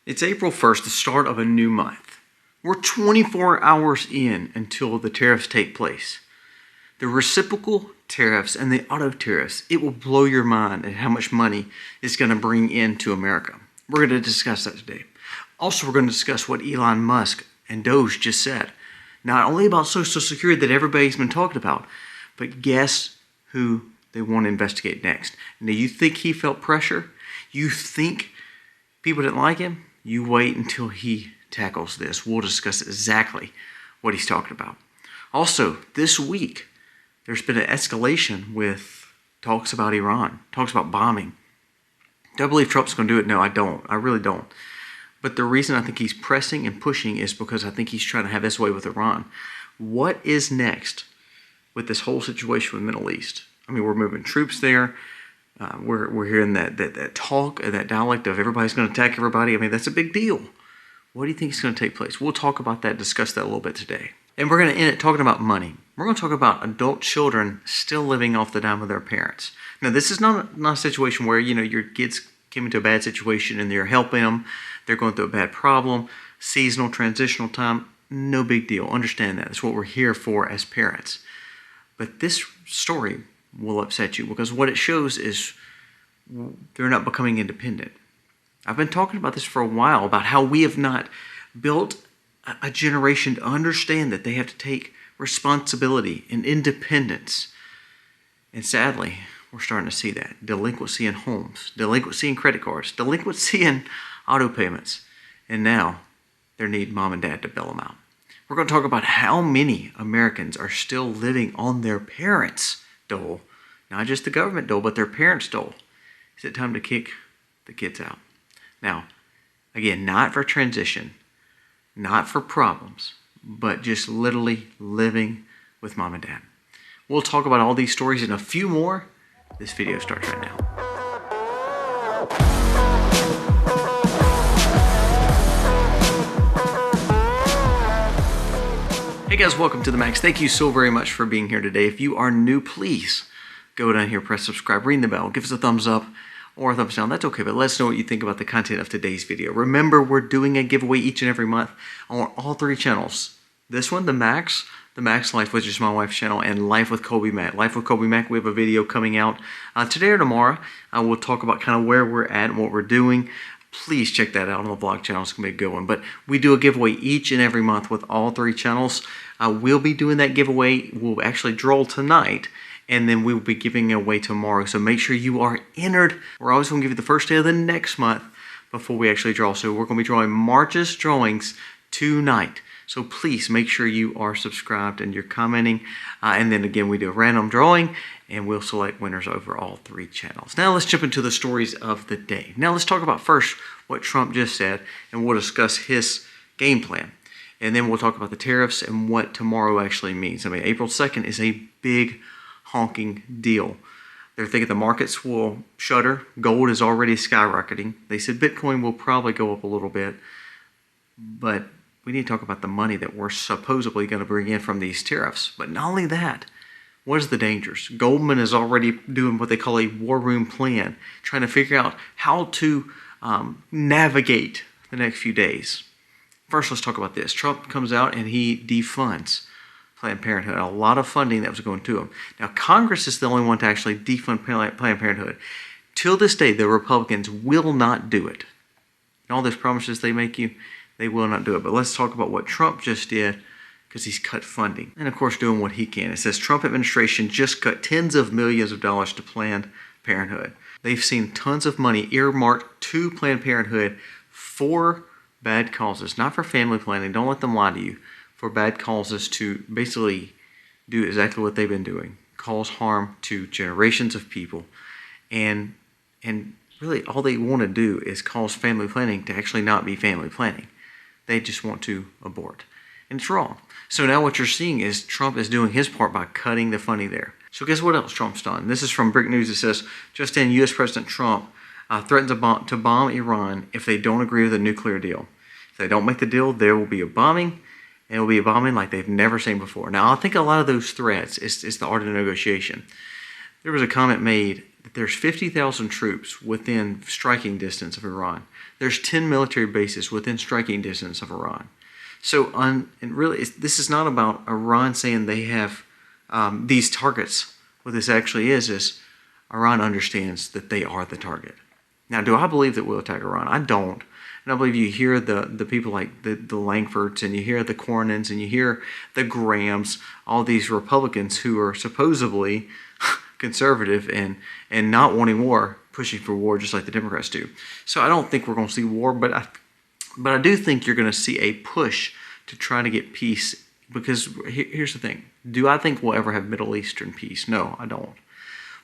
It's April 1st, the start of a new month. We're 24 hours in until the tariffs take place. The reciprocal tariffs and the auto tariffs, it will blow your mind at how much money it's going to bring into America. We're going to discuss that today. Also, we're going to discuss what Elon Musk and Doge just said. Not only about Social Security that everybody's been talking about, but guess who they want to investigate next. Now, you think he felt pressure? You think people didn't like him? You wait until he tackles this. We'll discuss exactly what he's talking about. Also, this week, there's been an escalation with talks about Iran, talks about bombing. Do I believe Trump's going to do it? No, I don't. I really don't. But the reason I think he's pressing and pushing is because I think he's trying to have his way with Iran. What is next with this whole situation with the Middle East? I mean, we're moving troops there. We're hearing that talk, that dialect of everybody's going to attack everybody. I mean, that's a big deal. What do you think is going to take place? We'll talk about that, discuss that a little bit today. And we're going to end it talking about money. We're going to talk about adult children still living off the dime of their parents. Now, this is not a situation where, your kids came into a bad situation and you're helping them. They're going through a bad problem, seasonal, transitional time. No big deal. Understand that. That's what we're here for as parents. But this story will upset you because what it shows is they're not becoming independent. I've been talking about this for a while, about how we have not built a generation to understand that they have to take responsibility and independence. And sadly, we're starting to see that. Delinquency in homes, delinquency in credit cards, delinquency in auto payments. And now they need mom and dad to bail them out. We're going to talk about how many Americans are still living on their parents' dole. Not just the government dole, but their parents' dole. Is it time to kick the kids out? Now, again, not for transition, not for problems, but just literally living with mom and dad. We'll talk about all these stories and a few more. This video starts right now. Hey guys, welcome to the Max. Thank you so very much for being here today. If you are new, please go down here, press subscribe, ring the bell, give us a thumbs up or a thumbs down. That's okay, but let us know what you think about the content of today's video. Remember, we're doing a giveaway each and every month on all three channels. This one, the Max Life, which is my wife's channel, and Life with Kobe Mack. Life with Kobe Mack, we have a video coming out today or tomorrow. We'll talk about kind of where we're at and what we're doing. Please check that out on the vlog channel. It's going to be a good one. But we do a giveaway each and every month with all three channels. We'll be doing that giveaway. We'll actually draw tonight, and then we will be giving it away tomorrow. So make sure you are entered. We're always going to give you the first day of the next month before we actually draw. So we're going to be drawing March's drawings tonight. So please make sure you are subscribed and you're commenting. And then again, we do a random drawing and we'll select winners over all three channels. Now let's jump into the stories of the day. Now let's talk about first what Trump just said, and we'll discuss his game plan. And then we'll talk about the tariffs and what tomorrow actually means. I mean, April 2nd is a big honking deal. They're thinking the markets will shutter. Gold is already skyrocketing. They said Bitcoin will probably go up a little bit. But we need to talk about the money that we're supposedly going to bring in from these tariffs. But not only that, what is the dangers? Goldman is already doing what they call a war room plan, trying to figure out how to navigate the next few days. First, let's talk about this. Trump comes out and he defunds Planned Parenthood. A lot of funding that was going to him. Now, Congress is the only one to actually defund Planned Parenthood. Till this day, the Republicans will not do it. And all those promises they make you, they will not do it. But let's talk about what Trump just did, because he's cut funding. And of course, doing what he can. It says Trump administration just cut tens of millions of dollars to Planned Parenthood. They've seen tons of money earmarked to Planned Parenthood for bad causes, not for family planning. Don't let them lie to you. For bad causes to basically do exactly what they've been doing. Cause harm to generations of people. And really all they want to do is cause family planning to actually not be family planning. They just want to abort. And it's wrong. So now what you're seeing is Trump is doing his part by cutting the funding there. So guess what else Trump's done? This is from Brick News. It says, just in, U.S. President Trump threatens to bomb Iran if they don't agree with a nuclear deal. If they don't make the deal, there will be a bombing. And it will be a bombing like they've never seen before. Now, I think a lot of those threats is the art of negotiation. There was a comment made that there's 50,000 troops within striking distance of Iran. There's 10 military bases within striking distance of Iran. So, and really, this is not about Iran saying they have these targets. What this actually is Iran understands that they are the target. Now, do I believe that we'll attack Iran? I don't. And I believe you hear the people like the Langfords, and you hear the Cornyn's, and you hear the Grahams, all these Republicans who are supposedly conservative and not wanting war, pushing for war just like the Democrats do. So I don't think we're going to see war, but I do think you're going to see a push to try to get peace. Because here's the thing. Do I think we'll ever have Middle Eastern peace? No, I don't.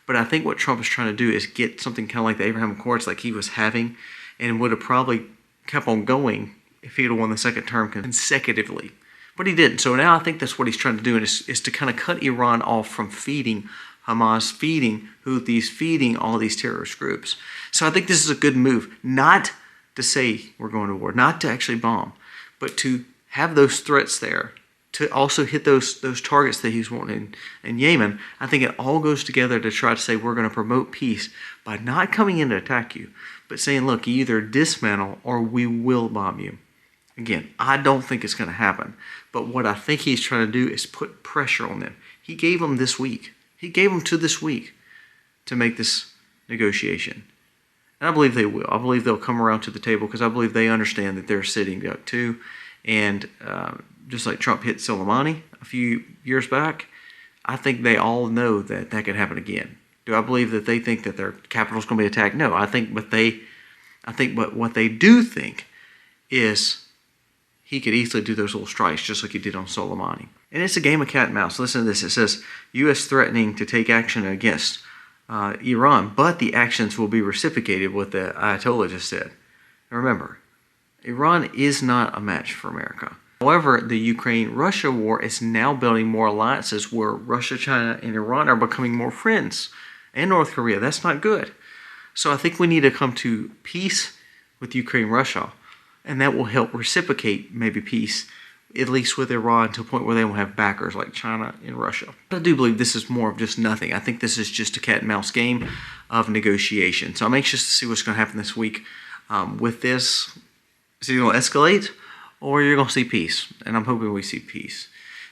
But I think what Trump is trying to do is get something kind of like the Abraham Accords like he was having, and would have probably kept on going if he'd have won the second term consecutively. But he didn't. So now I think that's what he's trying to do, is to kind of cut Iran off from feeding Hamas, feeding Houthis, feeding all these terrorist groups. So I think this is a good move, not to say we're going to war, not to actually bomb, but to have those threats there, to also hit those targets that he's wanting in Yemen. I think it all goes together to try to say we're going to promote peace by not coming in to attack you, but saying, look, you either dismantle or we will bomb you. Again, I don't think it's going to happen, but what I think he's trying to do is put pressure on them. He gave them this week. He gave them to this week to make this negotiation. And I believe they will. I believe they'll come around to the table because I believe they understand that they're a sitting duck too. And just like Trump hit Soleimani a few years back, I think they all know that that could happen again. Do I believe that they think that their capital is going to be attacked? No, I think what they do think is he could easily do those little strikes just like he did on Soleimani. And it's a game of cat and mouse. Listen to this. It says, U.S. threatening to take action against Iran, but the actions will be reciprocated, what the Ayatollah just said. And remember, Iran is not a match for America. However, the Ukraine-Russia war is now building more alliances where Russia, China, and Iran are becoming more friends. And North Korea. That's not good. So I think we need to come to peace with Ukraine-Russia, and that will help reciprocate maybe peace, at least with Iran, to a point where they won't have backers like China and Russia. But I do believe this is more of just nothing. I think this is just a cat and mouse game of negotiation. So I'm anxious to see what's going to happen this week with this. Is it going to escalate, or you're going to see peace? And I'm hoping we see peace.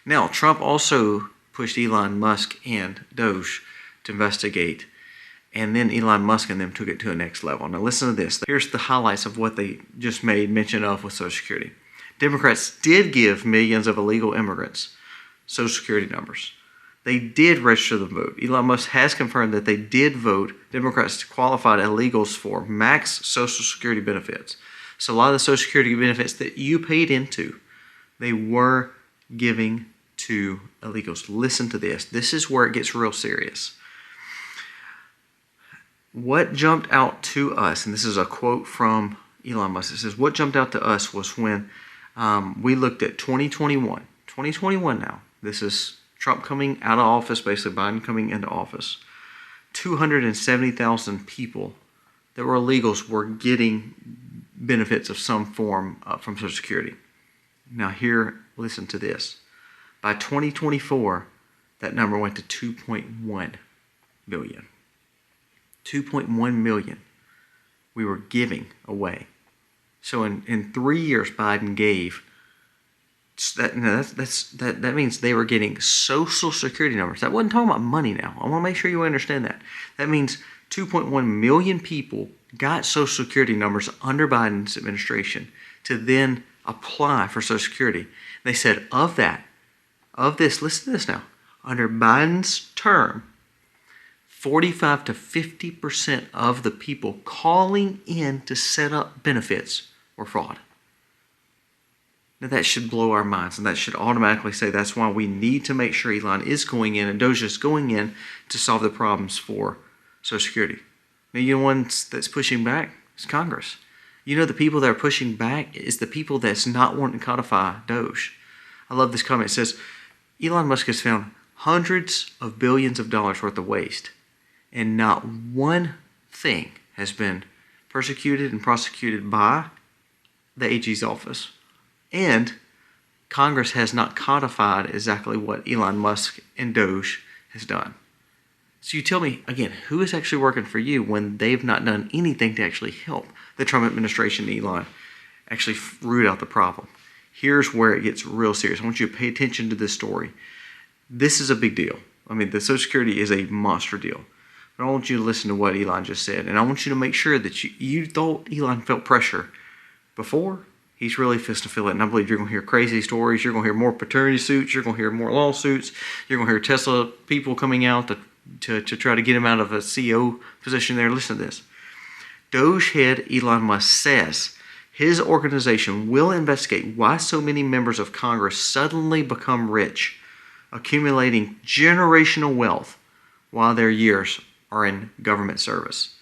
Now, Trump also pushed Elon Musk and Doge to investigate, and then Elon Musk and them took it to the next level. Now listen to this. Here's the highlights of what they just made mention of with Social Security. Democrats did give millions of illegal immigrants Social Security numbers. They did register the vote. Elon Musk has confirmed that they did vote Democrats qualified illegals for max Social Security benefits. So a lot of the Social Security benefits that you paid into, they were giving to illegals. Listen to this. This is where it gets real serious. What jumped out to us, and this is a quote from Elon Musk, it says, what jumped out to us was when we looked at 2021. 2021 now. This is Trump coming out of office, basically Biden coming into office. 270,000 people that were illegals were getting benefits of some form from Social Security. Now here, listen to this. By 2024, that number went to 2.1 million. 2.1 million we were giving away. So in 3 years, Biden gave that means they were getting Social Security numbers. That wasn't talking about money now. I want to make sure you understand that. That means 2.1 million people got Social Security numbers under Biden's administration to then apply for Social Security. They said of this, listen to this now, under Biden's term, 45 to 50% of the people calling in to set up benefits were fraud. Now that should blow our minds, and that should automatically say that's why we need to make sure Elon is going in and Doge is going in to solve the problems for Social Security. Now, you know one that's pushing back is Congress. You know the people that are pushing back is the people that's not wanting to codify Doge. I love this comment. It says, Elon Musk has found hundreds of billions of dollars worth of waste, and not one thing has been persecuted and prosecuted by the AG's office. And Congress has not codified exactly what Elon Musk and Doge has done. So you tell me, again, who is actually working for you when they've not done anything to actually help the Trump administration, Elon, actually root out the problem? Here's where it gets real serious. I want you to pay attention to this story. This is a big deal. I mean, the Social Security is a monster deal. But I want you to listen to what Elon just said. And I want you to make sure that you thought Elon felt pressure before. He's really fixing to feel it. And I believe you're going to hear crazy stories. You're going to hear more paternity suits. You're going to hear more lawsuits. You're going to hear Tesla people coming out to try to get him out of a CEO position there. Listen to this. Doge head Elon Musk says his organization will investigate why so many members of Congress suddenly become rich, accumulating generational wealth while their years are in government service.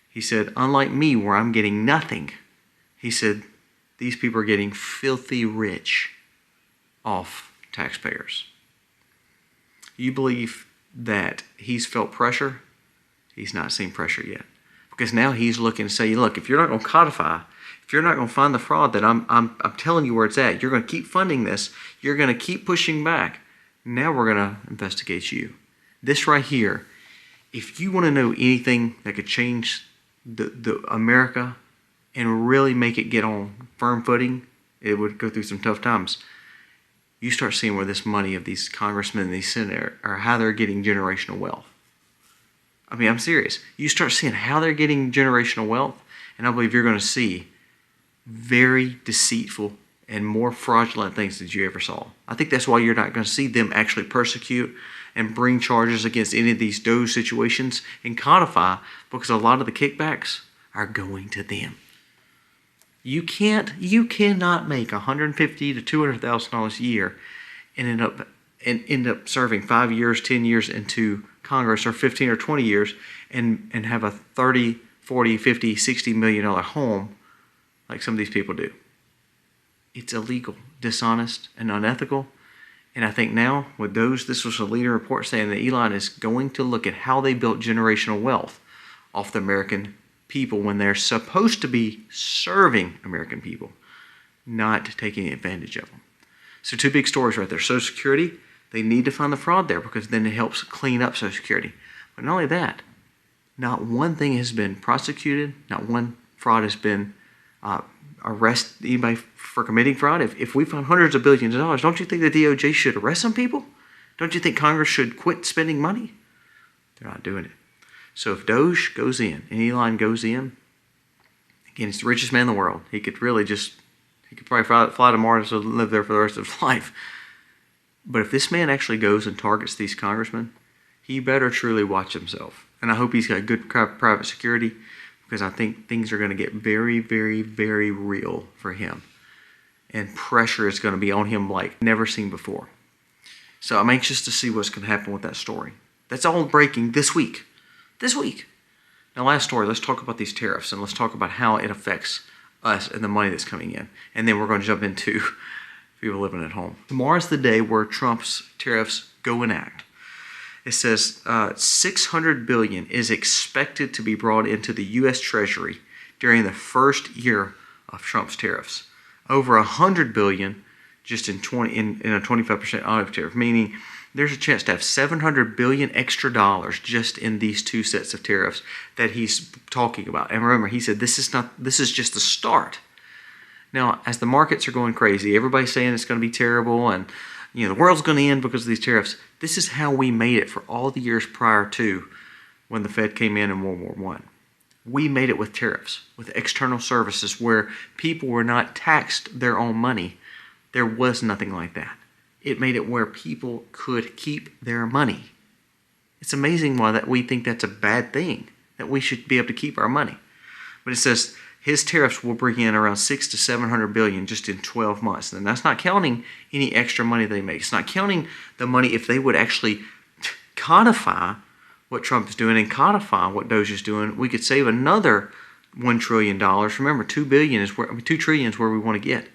He said, unlike me, where I'm getting nothing, he said, these people are getting filthy rich off taxpayers. You believe that he's felt pressure? He's not seen pressure yet. Because now he's looking to say, look, if you're not going to codify, if you're not going to find the fraud that I'm telling you where it's at, you're going to keep funding this, you're going to keep pushing back, now we're going to investigate you. This right here, if you want to know anything that could change the America and really make it get on firm footing, it would go through some tough times. You start seeing where this money of these congressmen and these senators are, how they're getting generational wealth. I mean, I'm serious. You start seeing how they're getting generational wealth, and I believe you're going to see very deceitful and more fraudulent things than you ever saw. I think that's why you're not going to see them actually persecute and bring charges against any of these Doge situations and codify, because a lot of the kickbacks are going to them. You cannot make $150,000 to $200,000 a year and end up serving 5 years, 10 years into Congress, or 15 or 20 years, and have a 30, 40, 50, $60 million home like some of these people do. It's illegal, dishonest, and unethical. And I think now with those, this was a leader report saying that Elon is going to look at how they built generational wealth off the American people when they're supposed to be serving American people, not taking advantage of them. So two big stories right there. Social Security, they need to find the fraud there, because then it helps clean up Social Security. But not only that, not one thing has been prosecuted, not one fraud has been arrest anybody for committing fraud. If we find hundreds of billions of dollars, don't you think the DOJ should arrest some people? Don't you think Congress should quit spending money? They're not doing it. So if Doge goes in and Elon goes in, again, he's the richest man in the world. He could probably fly to Mars and live there for the rest of his life. But if this man actually goes and targets these congressmen, he better truly watch himself. And I hope he's got good private security, because I think things are going to get very, very, very real for him. And pressure is going to be on him like never seen before. So I'm anxious to see what's going to happen with that story. That's all breaking this week. This week. Now, last story, let's talk about these tariffs, and let's talk about how it affects us and the money that's coming in. And then we're going to jump into people living at home. Tomorrow's the day where Trump's tariffs go in act. It says $600 billion is expected to be brought into the U.S. Treasury during the first year of Trump's tariffs. Over $100 billion just in a 25% audit tariff, meaning there's a chance to have $700 billion extra dollars just in these two sets of tariffs that he's talking about. And remember, he said this is just the start. Now, as the markets are going crazy, everybody's saying it's going to be terrible, and the world's going to end because of these tariffs. This is how we made it for all the years prior to when the Fed came in World War I. We made it with tariffs, with external services where people were not taxed their own money. There was nothing like that. It made it where people could keep their money. It's amazing why that we think that's a bad thing, that we should be able to keep our money. But it says his tariffs will bring in around $600 to $700 billion just in 12 months. And that's not counting any extra money they make. It's not counting the money if they would actually codify what Trump is doing and codify what Doge is doing. We could save another $1 trillion. Remember, $2 trillion is where we want to get.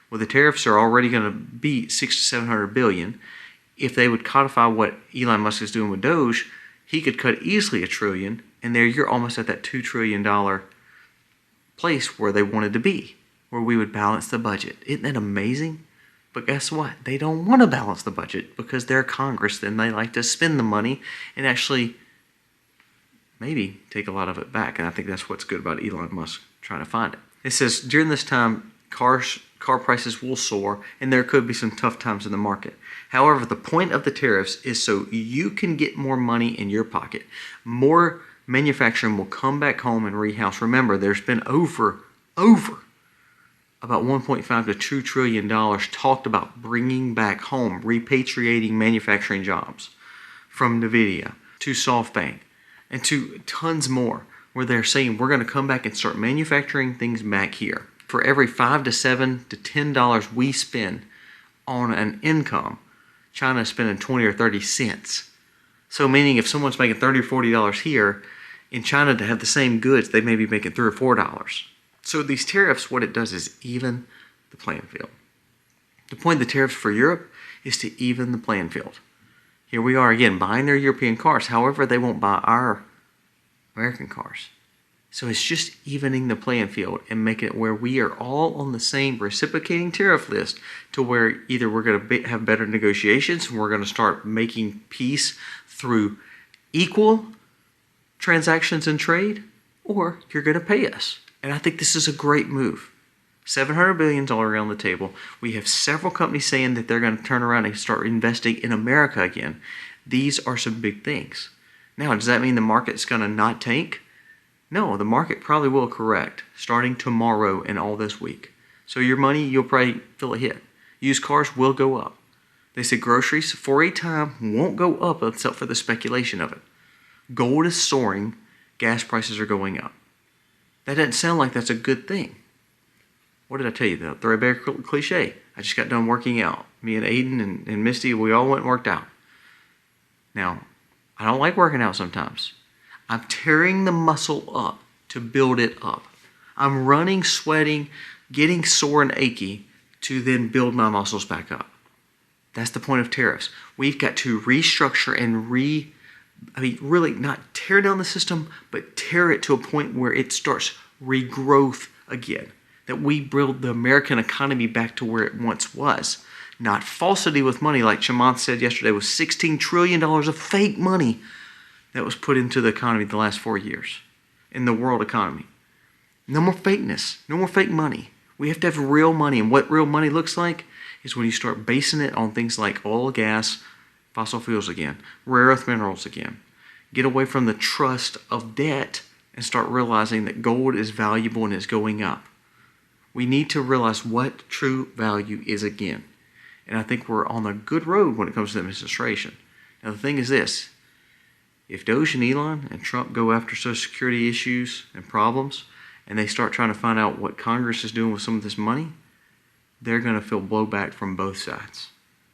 Well, the tariffs are already going to be $600 to $700 billion. If they would codify what Elon Musk is doing with Doge, he could cut easily $1 trillion, and there you're almost at that $2 trillion place where they wanted to be, where we would balance the budget. Isn't that amazing? But guess what? They don't want to balance the budget because they're Congress, and they like to spend the money and actually maybe take a lot of it back. And I think that's what's good about Elon Musk trying to find it. It says during this time, car prices will soar, and there could be some tough times in the market. However, the point of the tariffs is so you can get more money in your pocket. More manufacturing will come back home and rehouse. Remember, there's been over about $1.5 to $2 trillion talked about bringing back home, repatriating manufacturing jobs, from NVIDIA to SoftBank and to tons more, where they're saying we're going to come back and start manufacturing things back here. For every $5 to $7 to $10 we spend on an income, China is spending 20 or 30 cents. So meaning if someone's making $30 or $40 here, in China to have the same goods, they may be making $3 or $4. So these tariffs, what it does is even the playing field. The point of the tariffs for Europe is to even the playing field. Here we are again buying their European cars. However, they won't buy our American cars. So it's just evening the playing field and making it where we are all on the same reciprocating tariff list, to where either we're going to have better negotiations and we're going to start making peace through equal transactions and trade, or you're going to pay us. And I think this is a great move. $700 billion all around the table. We have several companies saying that they're going to turn around and start investing in America again. These are some big things. Now, does that mean the market's going to not tank? No, the market probably will correct starting tomorrow and all this week. So your money, you'll probably feel a hit. Used cars will go up. They say groceries for a time won't go up except for the speculation of it. Gold is soaring. Gas prices are going up. That doesn't sound like that's a good thing. What did I tell you? The threadbare cliche. I just got done working out. Me and Aiden and Misty, we all went and worked out. Now, I don't like working out sometimes. I'm tearing the muscle up to build it up. I'm running, sweating, getting sore and achy to then build my muscles back up. That's the point of tariffs. We've got to restructure and really not tear down the system, but tear it to a point where it starts regrowth again. That we build the American economy back to where it once was. Not falsity with money, like Chamath said yesterday, was $16 trillion of fake money that was put into the economy the last 4 years, in the world economy. No more fakeness, no more fake money. We have to have real money, and what real money looks like is when you start basing it on things like oil, gas, fossil fuels again, rare earth minerals again. Get away from the trust of debt and start realizing that gold is valuable and is going up. We need to realize what true value is again. And I think we're on a good road when it comes to the administration. Now the thing is this, if Doge and Elon and Trump go after Social Security issues and problems, and they start trying to find out what Congress is doing with some of this money, they're going to feel blowback from both sides.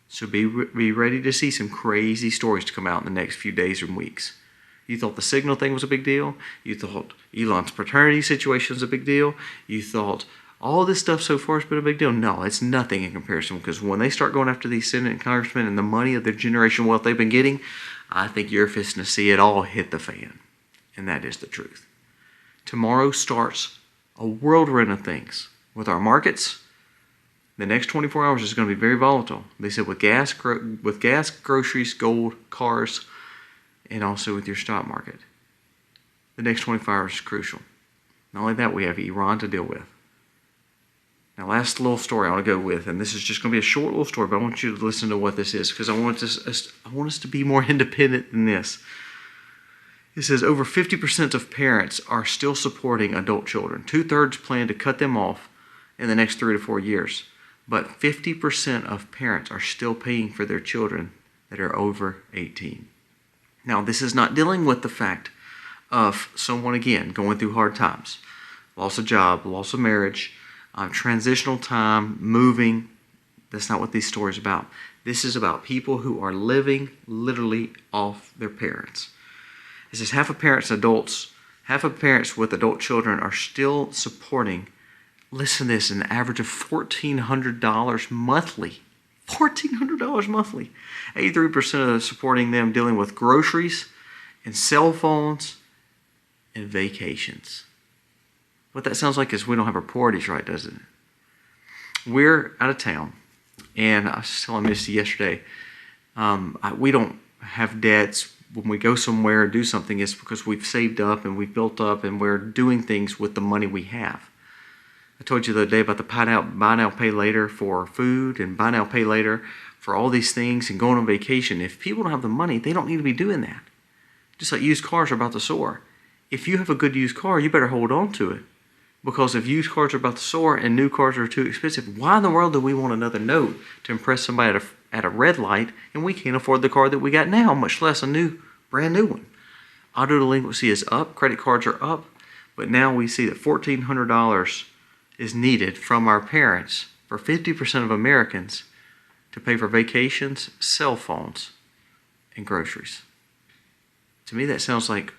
So be ready to see some crazy stories to come out in the next few days and weeks. You thought the Signal thing was a big deal. You thought Elon's paternity situation was a big deal. You thought all this stuff so far has been a big deal. No, it's nothing in comparison, because when they start going after these Senate and congressmen and the money of their generation wealth they've been getting, I think you're fixing to see it all hit the fan. And that is the truth. Tomorrow starts a whirlwind of things. With our markets, the next 24 hours is going to be very volatile. They said with gas, groceries, gold, cars, and also with your stock market. The next 24 hours is crucial. Not only that, we have Iran to deal with. Now, last little story I want to go with, and this is just going to be a short little story, but I want you to listen to what this is, because I want us to be more independent than this. It says over 50% of parents are still supporting adult children. 2/3 plan to cut them off in the next 3 to 4 years. But 50% of parents are still paying for their children that are over 18. Now, this is not dealing with the fact of someone, again, going through hard times. Loss of job, loss of marriage, transitional time, moving. That's not what this story is about. This is about people who are living literally off their parents. It says half of parents with adult children are still supporting, listen to this, an average of $1,400 monthly. $1,400 monthly. 83% of them supporting them dealing with groceries and cell phones and vacations. What that sounds like is we don't have our priorities right, doesn't it? We're out of town, and I was telling Misty yesterday, we don't have debts. when we go somewhere and do something, it's because we've saved up and we've built up and we're doing things with the money we have. I told you the other day about the buy now, pay later for food and buy now, pay later for all these things and going on vacation. If people don't have the money, they don't need to be doing that. Just like used cars are about to soar. If you have a good used car, you better hold on to it. Because if used cars are about to soar and new cars are too expensive, why in the world do we want another note to impress somebody at a red light and we can't afford the car that we got now, much less a brand new one? Auto delinquency is up, credit cards are up, but now we see that $1,400 is needed from our parents for 50% of Americans to pay for vacations, cell phones, and groceries. To me, that sounds like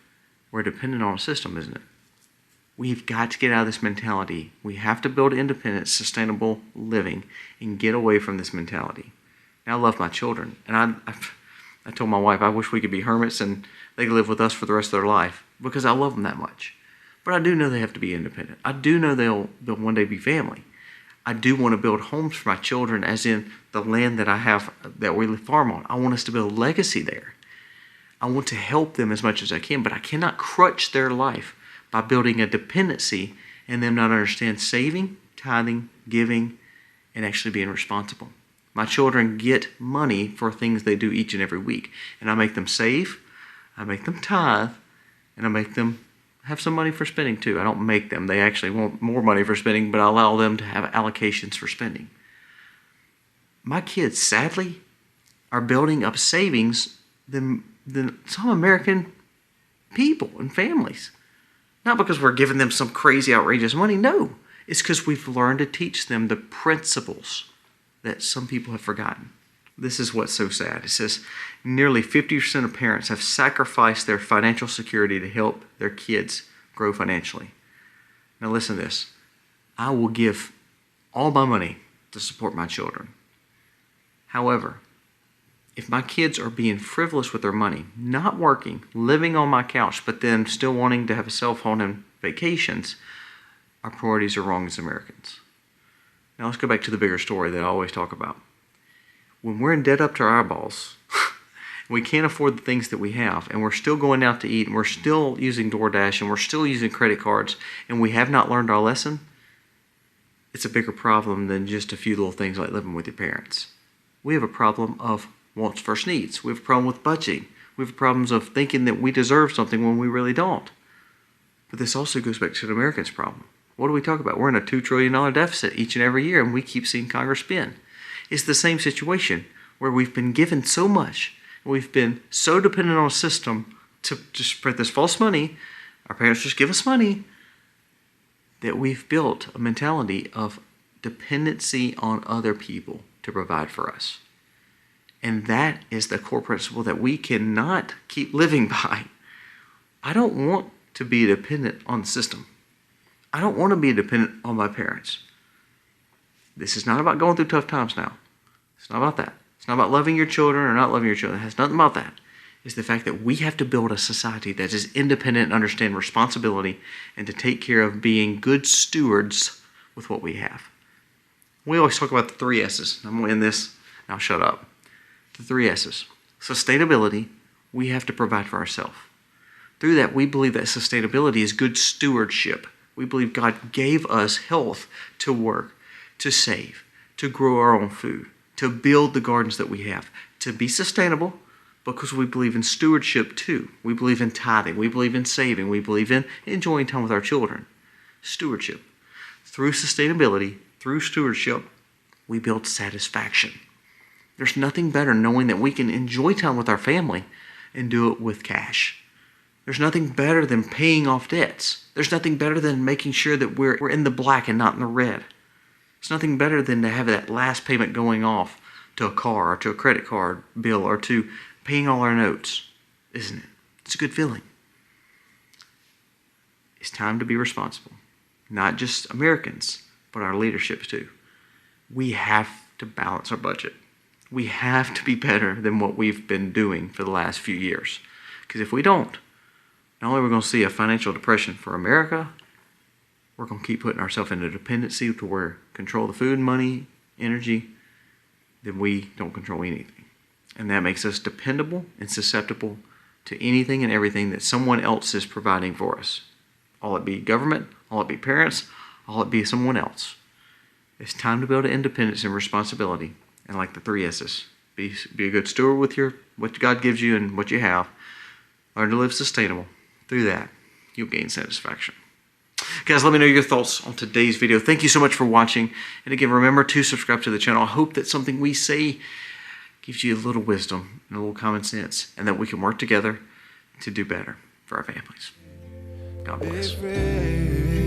we're dependent on a system, isn't it? We've got to get out of this mentality. We have to build independent, sustainable living and get away from this mentality. Now, I love my children, and I told my wife I wish we could be hermits and they could live with us for the rest of their life because I love them that much. But I do know they have to be independent. I do know they'll one day be family. I do want to build homes for my children, as in the land that I have that we farm on. I want us to build a legacy there. I want to help them as much as I can, but I cannot crutch their life by building a dependency and them not understand saving, tithing, giving, and actually being responsible. My children get money for things they do each and every week, and I make them save, I make them tithe, and I make them have some money for spending too. I don't make them. They actually want more money for spending, but I allow them to have allocations for spending. My kids, sadly, are building up savings than some American people and families. Not because we're giving them some crazy, outrageous money. No, it's because we've learned to teach them the principles that some people have forgotten. This is what's so sad. It says nearly 50% of parents have sacrificed their financial security to help their kids grow financially. Now listen to this. I will give all my money to support my children. However, if my kids are being frivolous with their money, not working, living on my couch, but then still wanting to have a cell phone and vacations, our priorities are wrong as Americans. Now let's go back to the bigger story that I always talk about. When we're in debt up to our eyeballs, we can't afford the things that we have, and we're still going out to eat, and we're still using DoorDash, and we're still using credit cards, and we have not learned our lesson, it's a bigger problem than just a few little things like living with your parents. We have a problem of wants versus needs. We have a problem with budgeting. We have problems of thinking that we deserve something when we really don't. But this also goes back to the Americans' problem. What do we talk about? We're in a $2 trillion deficit each and every year, and we keep seeing Congress spend. It's the same situation where we've been given so much, and we've been so dependent on a system to spread this false money. Our parents just give us money, that we've built a mentality of dependency on other people to provide for us. And that is the core principle that we cannot keep living by. I don't want to be dependent on the system. I don't want to be dependent on my parents. This is not about going through tough times now. It's not about that. It's not about loving your children or not loving your children. It has nothing about that. It's the fact that we have to build a society that is independent and understand responsibility and to take care of being good stewards with what we have. We always talk about the 3 S's. I'm going to end this. Now shut up. The 3 S's. Sustainability, we have to provide for ourselves. Through that, we believe that sustainability is good stewardship. We believe God gave us health to work, to save, to grow our own food, to build the gardens that we have, to be sustainable because we believe in stewardship too. We believe in tithing. We believe in saving. We believe in enjoying time with our children. Stewardship. Through sustainability, through stewardship, we build satisfaction. There's nothing better knowing that we can enjoy time with our family and do it with cash. There's nothing better than paying off debts. There's nothing better than making sure that we're in the black and not in the red. It's nothing better than to have that last payment going off to a car or to a credit card bill or to paying all our notes, isn't it? It's a good feeling. It's time to be responsible. Not just Americans, but our leaderships too. We have to balance our budget. We have to be better than what we've been doing for the last few years. Because if we don't, not only are we going to see a financial depression for America, we're going to keep putting ourselves into dependency to where we control the food, money, energy, then we don't control anything. And that makes us dependable and susceptible to anything and everything that someone else is providing for us. All it be government, all it be parents, all it be someone else. It's time to build independence and responsibility. And like the 3 S's, be a good steward with what God gives you and what you have. Learn to live sustainable. Through that, you'll gain satisfaction. Guys, let me know your thoughts on today's video. Thank you so much for watching. And again, remember to subscribe to the channel. I hope that something we say gives you a little wisdom and a little common sense, and that we can work together to do better for our families. God bless.